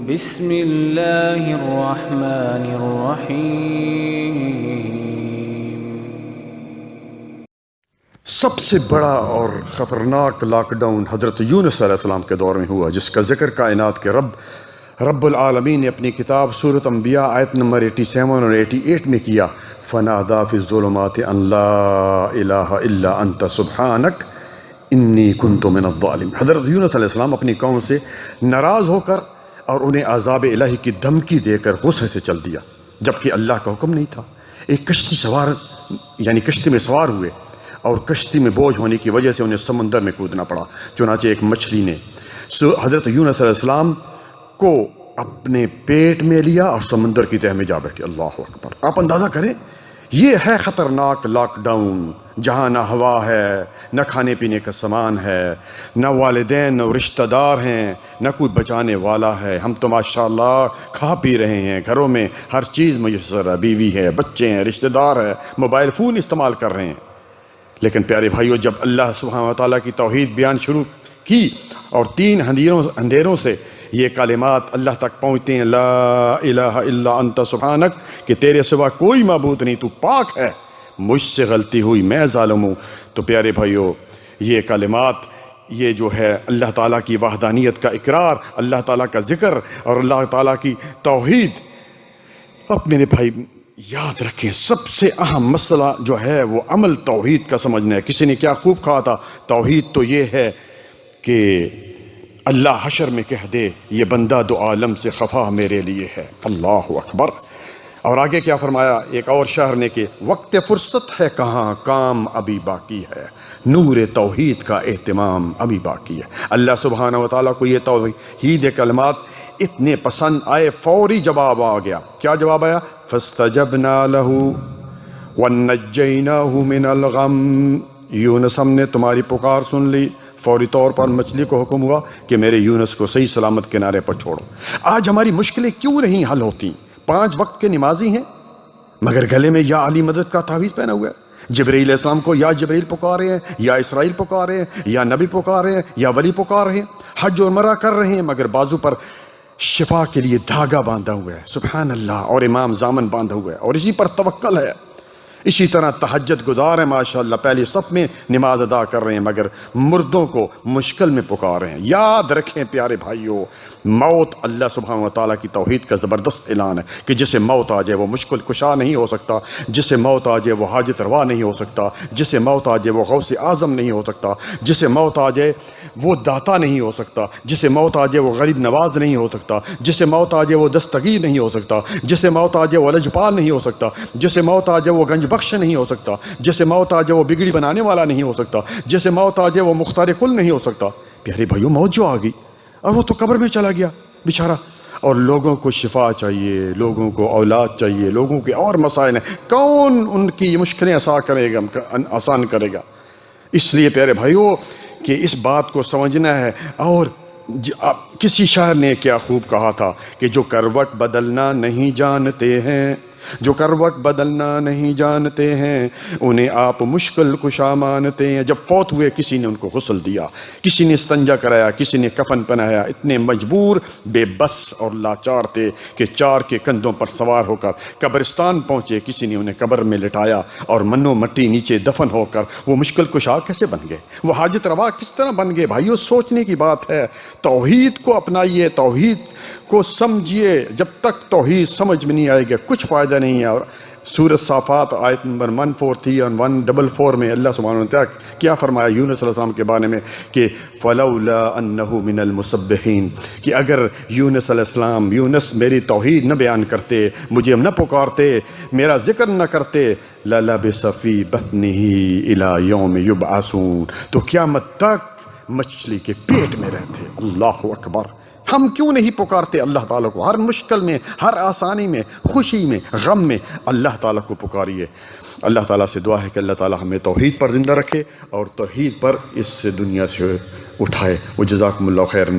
بسم اللہ الرحمن الرحیم۔ سب سے بڑا اور خطرناک لاک ڈاؤن حضرت یونس علیہ السلام کے دور میں ہوا، جس کا ذکر کائنات کے رب العالمین نے اپنی کتاب سورۃ انبیاء آیت نمبر 87 اور 88 میں کیا۔ فنادیٰ فی الظلمات ان لا الہ الا انت سبحانک انی کنت من الظالمین۔ حضرت یونس علیہ السلام اپنی قوم سے ناراض ہو کر اور انہیں عذاب الہی کی دھمکی دے کر غصے سے چل دیا، جبکہ اللہ کا حکم نہیں تھا۔ ایک کشتی میں سوار ہوئے اور کشتی میں بوجھ ہونے کی وجہ سے انہیں سمندر میں کودنا پڑا۔ چنانچہ ایک مچھلی نے حضرت یونس علیہ السلام کو اپنے پیٹ میں لیا اور سمندر کی تہہ میں جا بیٹھی۔ اللہ اکبر! آپ اندازہ کریں، یہ ہے خطرناک لاک ڈاؤن، جہاں نہ ہوا ہے، نہ کھانے پینے کا سامان ہے، نہ والدین نہ رشتہ دار ہیں، نہ کوئی بچانے والا ہے۔ ہم تو ماشاءاللہ کھا پی رہے ہیں، گھروں میں ہر چیز میسر ہے، بیوی ہے، بچے ہیں، رشتہ دار ہے، موبائل فون استعمال کر رہے ہیں۔ لیکن پیارے بھائیو، جب اللہ سبحانہ وتعالیٰ کی توحید بیان شروع کی اور 3 اندھیروں سے یہ کلمات اللہ تک پہنچتے ہیں، لا الہ الا انت سبحانک، کہ تیرے سوا کوئی معبود نہیں، تو پاک ہے، مجھ سے غلطی ہوئی، میں ظالم ہوں۔ تو پیارے بھائیو، یہ کلمات، یہ جو ہے اللہ تعالیٰ کی وحدانیت کا اقرار، اللہ تعالیٰ کا ذکر اور اللہ تعالیٰ کی توحید۔ اب میرے بھائی یاد رکھیں، سب سے اہم مسئلہ جو ہے وہ عمل توحید کا سمجھنا ہے۔ کسی نے کیا خوب کہا تھا، توحید تو یہ ہے کہ اللہ حشر میں کہہ دے، یہ بندہ دو عالم سے خفا میرے لیے ہے۔ اللہ اکبر! اور آگے کیا فرمایا ایک اور شاعر نے کہ وقت فرصت ہے کہاں، کام ابھی باقی ہے، نور توحید کا اہتمام ابھی باقی ہے۔ اللہ سبحانہ وتعالیٰ کو یہ توحید کلمات اتنے پسند آئے، فوری جواب آ گیا۔ کیا جواب آیا؟ فاستجبنا له ونجیناہ من الغم۔ یونس، ہم نے تمہاری پکار سن لی، فوری طور پر مچھلی کو حکم ہوا کہ میرے یونس کو صحیح سلامت کنارے پر چھوڑو۔ آج ہماری مشکلیں کیوں نہیں حل ہوتی؟ 5 وقت کے نمازی ہیں، مگر گلے میں یا علی مدد کا تعویذ پہنا ہوا ہے۔ جبرائیل علیہ السلام کو یا جبرائیل پکار رہے ہیں، یا اسرائیل پکار رہے ہیں، یا نبی پکار رہے ہیں، یا ولی پکار رہے ہیں، حج اور عمرہ کر رہے ہیں، مگر بازو پر شفا کے لیے دھاگا باندھا ہوا ہے، سبحان اللہ، اور امام ضامن باندھا ہوا ہے، اور اسی پر توکل ہے۔ اسی طرح تہجد گزار ہیں ماشاءاللہ، پہلی صف میں نماز ادا کر رہے ہیں، مگر مردوں کو مشکل میں پکار رہے ہیں۔ یاد رکھیں پیارے بھائیوں، موت اللہ سبحانہ وتعالیٰ کی توحید کا زبردست اعلان ہے کہ جسے موت آ جائے وہ مشکل کشا نہیں ہو سکتا، جسے موت آ جائے وہ حاجت روا نہیں ہو سکتا، جسے موت آ جائے وہ غوث اعظم نہیں ہو سکتا، جسے موت آ جائے وہ داتا نہیں ہو سکتا، جسے موت آ جائے وہ غریب نواز نہیں ہو سکتا، جسے موت آ جائے وہ دستگیر نہیں ہو سکتا، جسے موت آ جائے وہ لجپال نہیں ہو سکتا، جسے موت آ جائے وہ گنج بخش نہیں ہو سکتا، جسے موت آ جائے وہ بگڑی بنانے والا نہیں ہو سکتا، جسے موت آ جائے وہ مختار کل نہیں ہو سکتا۔ پیارے بھائیو، موت جو آ گئی اور وہ تو قبر میں چلا گیا بیچارہ، اور لوگوں کو شفا چاہیے، لوگوں کو اولاد چاہیے، لوگوں کے اور مسائل ہیں، کون ان کی مشکلیں آسان کرے گا؟ اس لیے پیارے بھائیو کہ اس بات کو سمجھنا ہے۔ اور کسی شاعر نے کیا خوب کہا تھا کہ جو کروٹ بدلنا نہیں جانتے ہیں، جو کروٹ بدلنا نہیں جانتے ہیں، انہیں آپ مشکل کشا مانتے ہیں۔ جب فوت ہوئے کسی نے ان کو غسل دیا، کسی نے استنجا کرایا، کسی نے کفن پہنایا، اتنے مجبور، بے بس اور لاچار تھے کہ 4 کے کندھوں پر سوار ہو کر قبرستان پہنچے، کسی نے انہیں قبر میں لٹایا اور منو مٹی نیچے دفن ہو کر وہ مشکل کشا کیسے بن گئے، وہ حاجت روا کس طرح بن گئے؟ بھائیو، سوچنے کی بات ہے۔ توحید کو اپنائیے، توحید کو سمجھیے۔ جب تک توحید سمجھ میں نہیں آئے گا کچھ فائدہ نہیں ہے۔ اور سورۃ صافات آیت نمبر 143 اور 144 میں اللہ سبحانہ وتعالیٰ کیا فرمایا یونس علیہ السلام کے بارے میں کہ فلولا انہ من المسبحین، کہ اگر یونس علیہ السلام، یونس میری توحید نہ بیان کرتے، مجھے نہ پکارتے، میرا ذکر نہ کرتے، للبث فی بطنہ الی یوم یبعثون، تو قیامت تک مچھلی کے پیٹ میں رہتے۔ اللہ اکبر! ہم کیوں نہیں پکارتے اللہ تعالیٰ کو؟ ہر مشکل میں، ہر آسانی میں، خوشی میں، غم میں اللہ تعالیٰ کو پکاریے۔ اللہ تعالیٰ سے دعا ہے کہ اللہ تعالیٰ ہمیں توحید پر زندہ رکھے اور توحید پر اس دنیا سے اٹھائے۔ وجزاکم اللہ خیرا۔